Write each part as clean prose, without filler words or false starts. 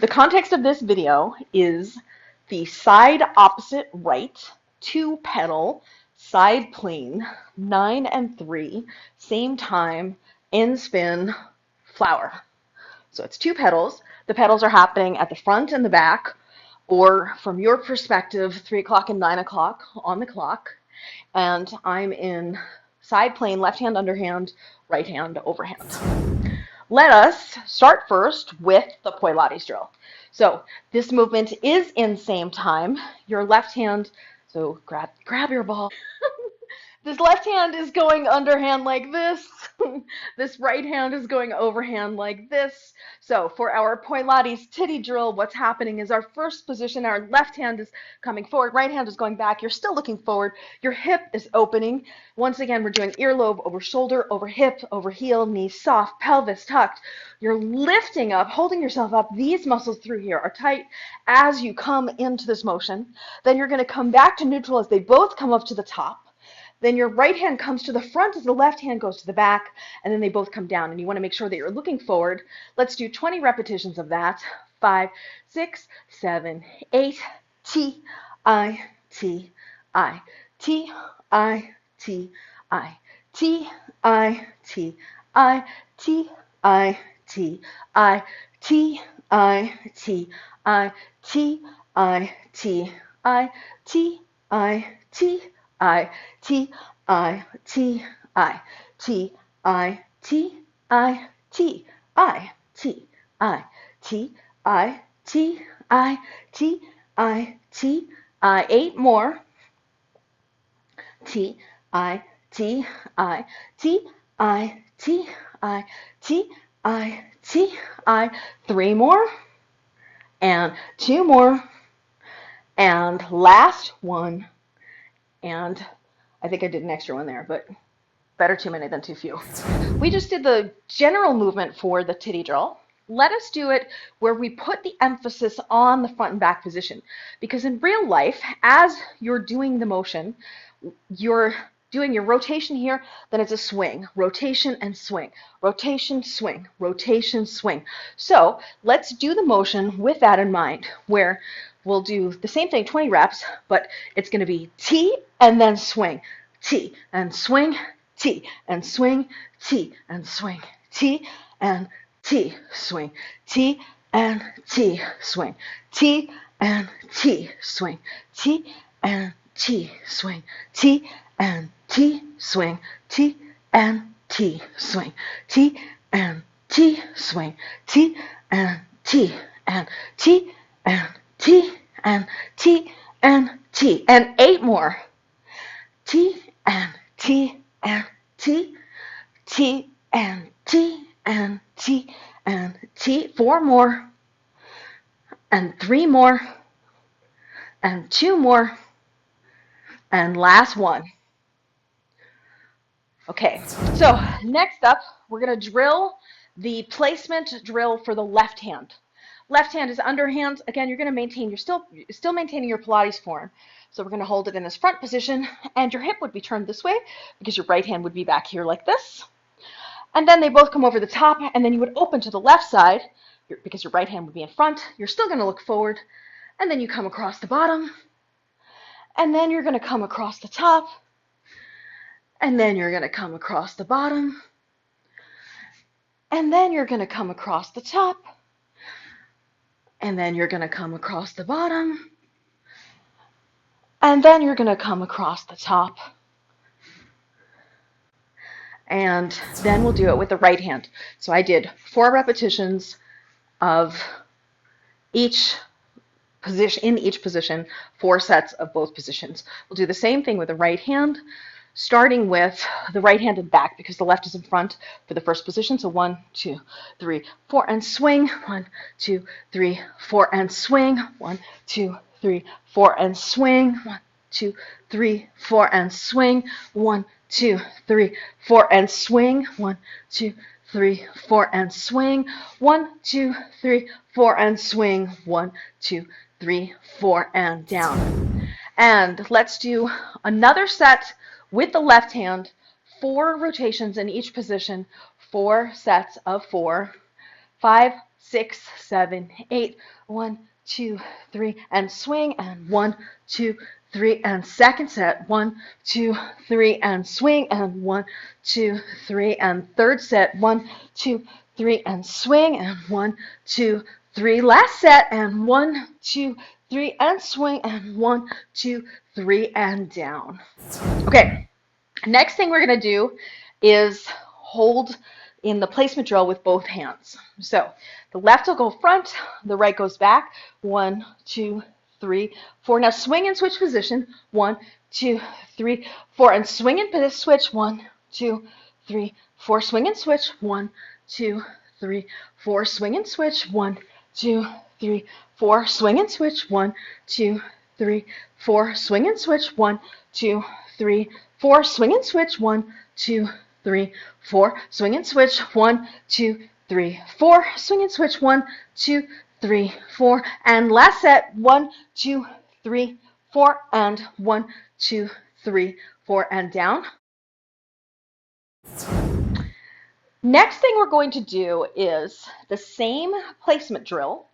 The context of this video is the side opposite right, 2 petal, side plane, 9 and 3, same time, end spin, flower. So it's 2 petals. The petals are happening at the front and the back, or from your perspective, 3 o'clock and 9 o'clock on the clock. And I'm in side plane, left hand underhand, right hand overhand. Let us start first with the Pilates drill. So this movement is in same time. Your left hand, so grab your ball. This left hand is going underhand like this. This right hand is going overhand like this. So for our Pilates titty drill, what's happening is our first position, our left hand is coming forward, right hand is going back. You're still looking forward. Your hip is opening. Once again, we're doing earlobe over shoulder, over hip, over heel, knee soft, pelvis tucked. You're lifting up, holding yourself up. These muscles through here are tight as you come into this motion. Then you're going to come back to neutral as they both come up to the top. Then your right hand comes to the front as the left hand goes to the back, and then they both come down. And you want to make sure that you're looking forward. Let's do 20 repetitions of that. 5, 6, 7, 8. T, I, T, I. T, I, T, I. T, I, T, I. T, I, T, I. T, I, T, I. T, I, T, I. T, I, T, I, T, I, T, I, T, I, T, I, T, I, T, I, T, I, T, I, T, I, T, I. 8 more. T, I, T, I, T, I, T, I, T, I, T, I. 3 more. And 2 more. And last one. And I think I did an extra one there, but better too many than too few. We just did the general movement for the titty drill. Let us do it where we put the emphasis on the front and back position. Because in real life, as you're doing the motion, you're doing your rotation here, then it's a swing, rotation and swing, rotation, swing, rotation, swing. So let's do the motion with that in mind, where we'll do the same thing, 20 reps, but it's going to be T and then swing, T and swing, T and swing, T and swing, T and T, swing, T and T, swing, T and T, swing, T and T, swing, T and T, swing, T and T, swing, T and T, swing, T and T and T and T and T and T, and 8 more. T and T and T, T and T and T and T. 4 more, and 3 more, and 2 more, and last one. Okay, so next up, we're going to drill the placement drill for the left hand. Left hand is underhand. Again, you're going to maintain, you're still maintaining your Pilates form. So we're going to hold it in this front position, and your hip would be turned this way because your right hand would be back here like this. And then they both come over the top, and then you would open to the left side because your right hand would be in front. You're still going to look forward, and then you come across the bottom, and then you're going to come across the top, and then you're going to come across the bottom, and then you're going to come across the top, and then you're going to come across the bottom, and then you're going to come across the top, and then we'll do it with the right hand. So I did 4 repetitions of each position, in each position, 4 sets of both positions. We'll do the same thing with the right hand, starting with the right hand and back because the left is in front for the first position. So 1, 2, 3, 4, and swing. 1, 2, 3, 4, and swing. 1, 2, 3, 4, and swing. 1, 2, 3, 4, and swing. 1, 2, 3, 4, and swing. 1, 2, 3, 4, and swing. 1, 2, 3, 4, and swing. 1, 2, 3, 4, and down. And let's do another set with the left hand, 4 rotations in each position, 4 sets of 4, 5, 6, 7, 8. 1, 2, 3, and swing, and 1, 2, 3, and second set. 1, 2, 3, and swing, and 1, 2, 3, and third set. 1, 2, 3, and swing, and 1, 2, 3. Last set, and 1, 2, 3, and swing, and 1, 2, 3, and down. Okay, next thing we're going to do is hold in the placement drill with both hands. So the left will go front, the right goes back. 1, 2, 3, 4. Now swing and switch position. 1, 2, 3, 4. And swing and switch. 1, 2, 3, 4. Swing and switch. 1, 2, 3, 4. Swing and switch. 1, 2, 3, 4. Swing and switch. 1, 2, 3, 4. Swing and switch. 1, 2, 3, 4. Swing and switch. 1, 2, 3, 4. Swing and switch. 1, 2, 3, 4. Swing and switch. 1, 2, 3, 4. And last set. 1, 2, 3, 4. And 1, 2, 3, 4. And down. Next thing we're going to do is the same placement drill,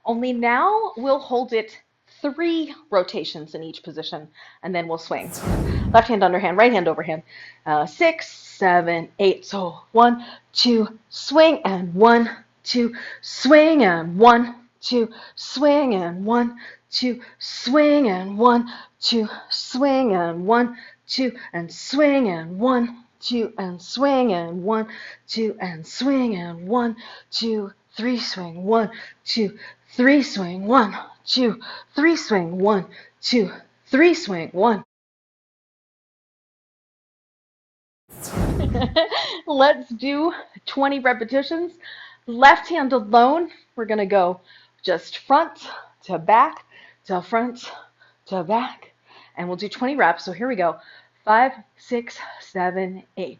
only now we'll hold it 3 rotations in each position, and then we'll swing. Left hand underhand, right hand overhand. 6, 7, 8. So 1, 2, swing, and 1, 2, swing, and 1, 2, swing, and 1, 2, swing, and 1, 2, swing, and 1, 2, and swing, and 1, 2, and swing, and 1, 2, and swing, and 1, 2, 3, swing, 1, 2, 3, swing, 1, 2, 3, swing, 1, 2, 3, swing, 1. Let's do 20 repetitions. Left hand alone, we're going to go just front to back to front to back, and we'll do 20 reps. So here we go. 5, 6, 7, 8.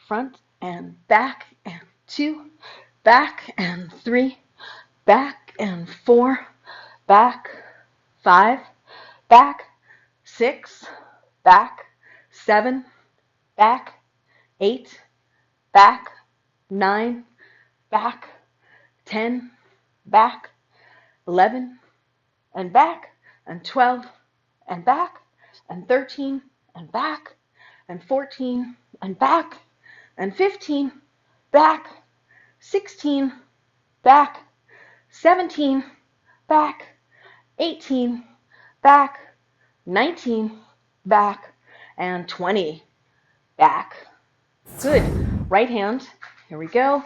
Front and back, and 2, back and 3, back and 4, back, 5, back, 6, back, 7, back, 8, back, 9, back, 10, back, 11, and back, and 12, and back, and 13, and back, and 14, and back, and 15, back, 16, back, 17, back, 18, back, 19, back, and 20, back. Good. Right hand, here we go,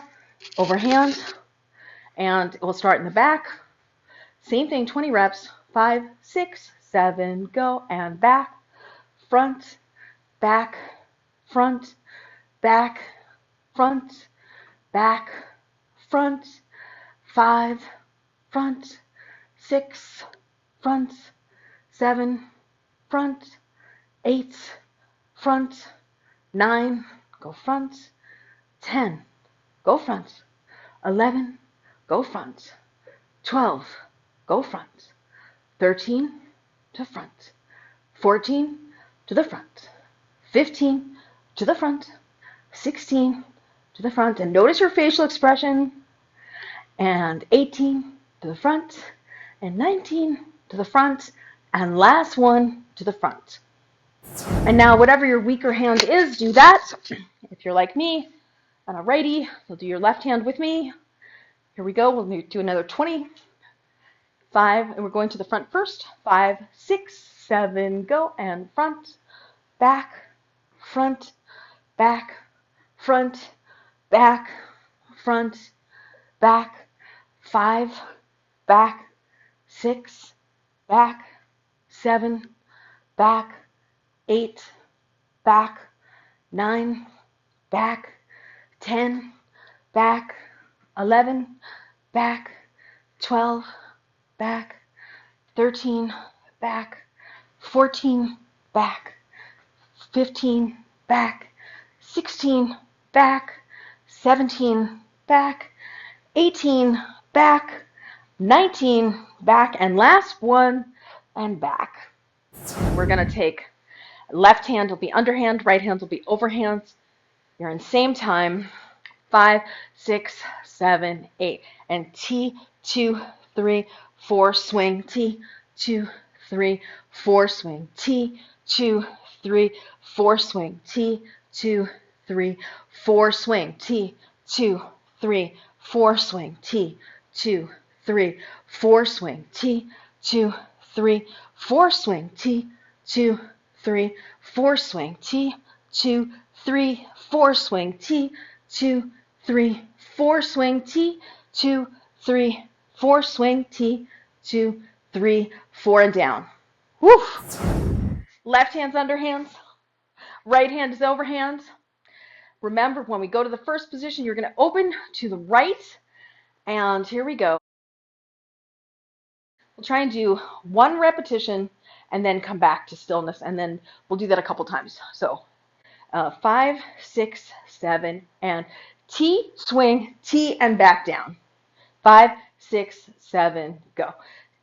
overhand, and we'll start in the back. Same thing, 20 reps, 5, 6, 7, go, and back, front, back, front, back, front, back, front, 5, front, 6, front, 7, front, 8, front, 9, go front, 10, go front, 11, go front, 12, go front, 13, to front, 14, to the front, 15, to the front, 16, to the front, and notice your facial expression, and 18, to the front, and 19, to the front, and last one, to the front. And now whatever your weaker hand is, do that. If you're like me and a righty, you'll do your left hand with me. Here we go. We'll do another 20. 5, and we're going to the front first. 5, 6, 7, go, and front, back, front, back, front, back, front, back, 5, back, 6, back, 7, back, 8, back, 9, back, 10, back, 11, back, 12, back, 13, back, 14, back, 15, back, 16, back, 17, back, 18, back, 19, back, and last one, and back. We're going to take left hand will be underhand, right hand will be overhand. You're in same time. 5, 6, 7, 8. And T, 2, 3, 4, swing. T, 2, 3, 4, swing. T, 2, 3, 4, swing. T, 2, 3, 4, swing. T, 2, 3, 4, swing. T, 2, 3, 4, swing. T, 2, 3, 4, swing. T, 2, 3, 4, swing. T, 2, 3, 4, swing. T, 2, 3, 4, swing. T, 2, 3, 4, swing. T, 2, 3, 4, and down. Woof! Left hand's under hands. Right hand is over hands. Remember, when we go to the first position, you're going to open to the right. And here we go. We'll try and do one repetition and then come back to stillness. And then we'll do that a couple times. So 5, 6, 7, and T, swing, T, and back down. 5, 6, 7, go.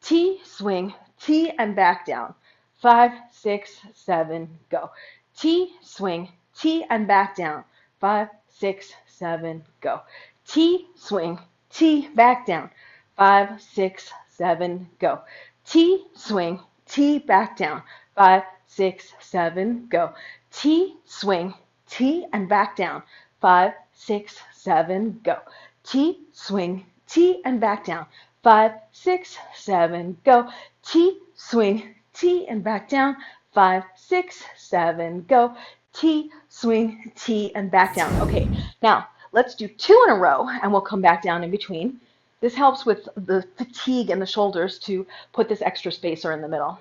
T, swing, T, and back down. 5, 6, 7, go. T, swing, T, and back down. 5, 6, 7, go. T, swing, T, back down. 5, 6, 7, go. T, swing, T, back down. 5, 6, 7, go. T, swing, T, and back down. 5, 6, 7, go. T, swing, T, and back down. 5, 6, 7, go. T, swing, T, and back down. 5, 6, 7, go. T, swing, T, and back down. Okay, now let's do 2 in a row, and we'll come back down in between. This helps with the fatigue in the shoulders to put this extra spacer in the middle.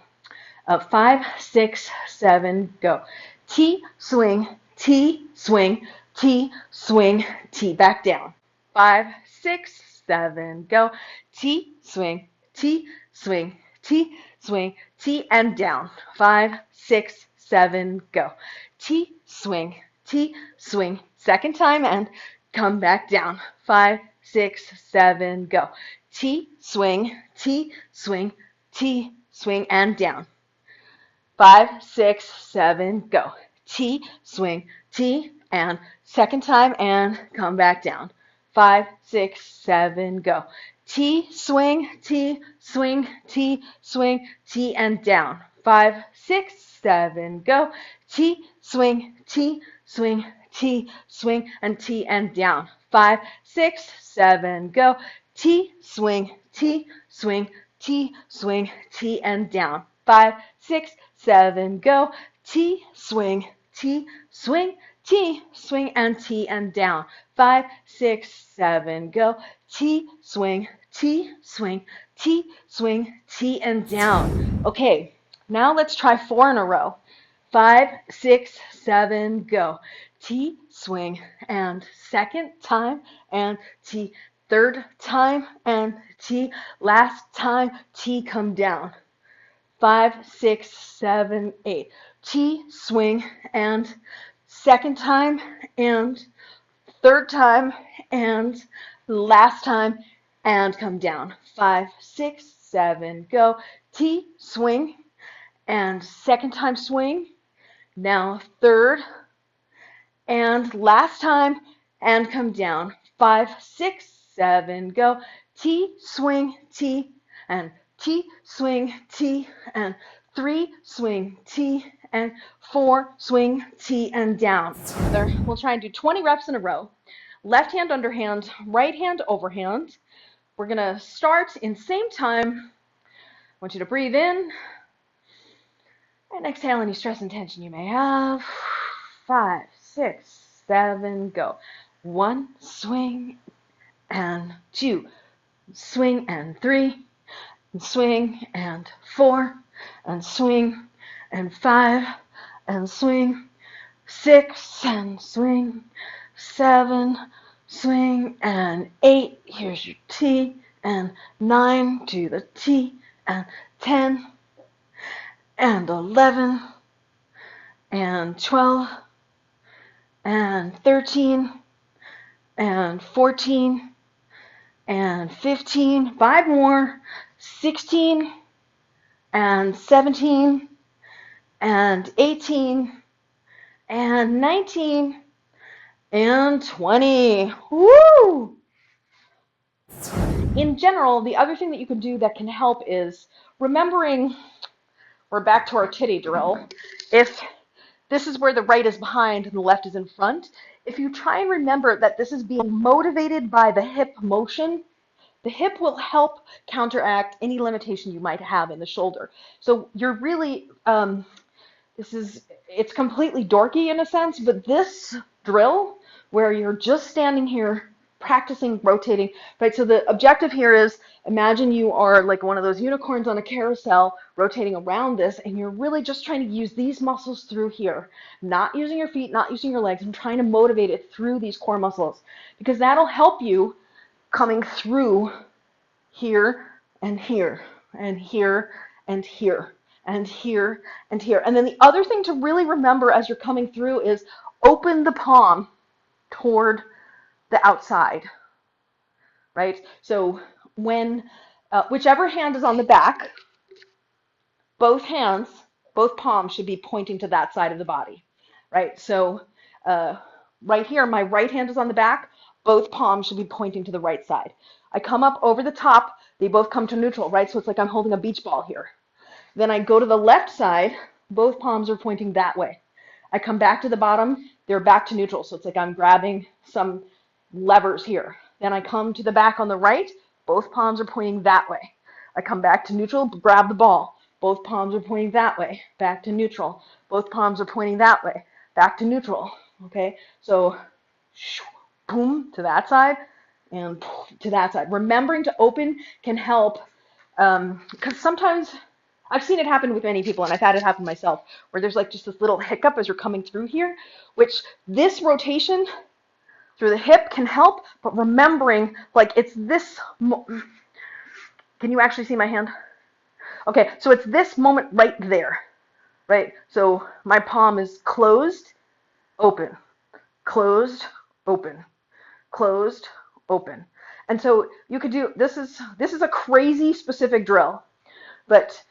5, 6, 7, go. T, swing, T, swing, T, swing, T, back down. 5, 6, 7, go. T, swing, T, swing, T, swing, T, and down. 5, 6, 7, go. T, swing, T, swing. Second time, and come back down. 5, 6, 7, go. T, swing, T, swing, T, swing, and down. 5, 6, 7, go. T, swing, T, and second time, and come back down. 5, 6, 7, go. T, swing, T, swing, T, swing, T, and down. 5, 6, 7, go. T, swing, T, swing, T, swing, and T, and down. 5, 6, 7, go. T, swing, T, swing, T, swing, T, and down. 5, 6, 7, go. T, swing, T, swing, T, swing, and T, and down. 5, 6, 7, go. T, swing, T, swing, T, swing, T, and down. Okay, now let's try 4 in a row. 5, 6, 7, go. T, swing, and second time, and T, third time, and T, last time, T, come down. 5, 6, 7, 8. T, swing, and second time, and third time, and last time, and come down. 5, 6, 7, go. T, swing, and second time swing. Now third, and last time, and come down. 5, 6, 7, go. T, swing, T, and T, swing, T, and 3, swing, T, and 4, swing, T, and down. We'll try and do 20 reps in a row. Left hand under hand, right hand over hand. We're going to start in same time. I want you to breathe in and exhale any stress and tension you may have. 5, 6, 7, go. 1, swing, and 2, swing, and 3, and swing, and 4, and swing, and 5, and swing, 6, and swing, 7, swing, and 8. Here's your T, and 9 to the T, and 10, and 11, and 12, and 13, and 14, and 15, 5 more, 16, and 17, and 18, and 19, and 20. Woo! In general, the other thing that you can do that can help is remembering, we're back to our titty drill. If this is where the right is behind and the left is in front, if you try and remember that this is being motivated by the hip motion, the hip will help counteract any limitation you might have in the shoulder. So you're really, it's completely dorky in a sense, but this drill where you're just standing here practicing rotating, right? So the objective here is, imagine you are like one of those unicorns on a carousel rotating around this, and you're really just trying to use these muscles through here, not using your feet, not using your legs, and trying to motivate it through these core muscles, because that'll help you coming through here and here and here and here and here and here. And then the other thing to really remember as you're coming through is open the palm toward the outside, right? So when whichever hand is on the back, both hands, both palms should be pointing to that side of the body, right? So right here, my right hand is on the back, both palms should be pointing to the right side. I come up over the top, they both come to neutral, right? So it's like I'm holding a beach ball here. Then I go to the left side, both palms are pointing that way. I come back to the bottom, they're back to neutral. So it's like I'm grabbing some levers here. Then I come to the back on the right, both palms are pointing that way. I come back to neutral, grab the ball. Both palms are pointing that way, back to neutral. Both palms are pointing that way, back to neutral. Okay, so boom to that side and to that side. Remembering to open can help, because sometimes I've seen it happen with many people, and I've had it happen myself, where there's like just this little hiccup as you're coming through here, which this rotation through the hip can help, but remembering like it's this, can you actually see my hand? Okay, so it's this moment right there, right? So my palm is closed, open, closed, open, closed, open. And so you could do, this is a crazy specific drill, but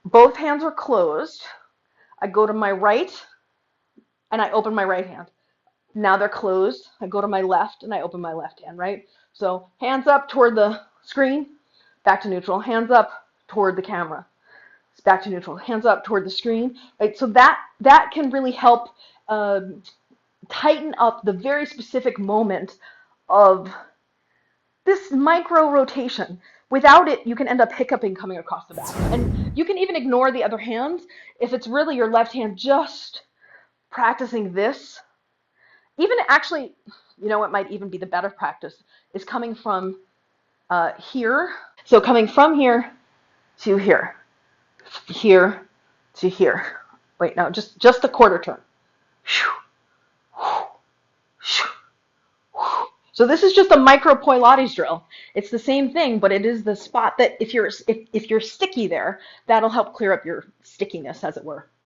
both hands are closed. I go to my right and I open my right hand. Now they're closed. I go to my left and I open my left hand, right? So hands up toward the screen, back to neutral. Hands up toward the camera, it's back to neutral. Hands up toward the screen, right? So that can really help tighten up the very specific moment of this micro rotation. Without it, you can end up hiccuping coming across the back. And you can even ignore the other hand if it's really your left hand just practicing this. Even actually, you know what might even be the better practice is coming from here. So coming from here to here, here to here. Wait, no, just a quarter turn. So this is just a micro Pilates drill. It's the same thing, but it is the spot that if you're sticky there, that'll help clear up your stickiness, as it were.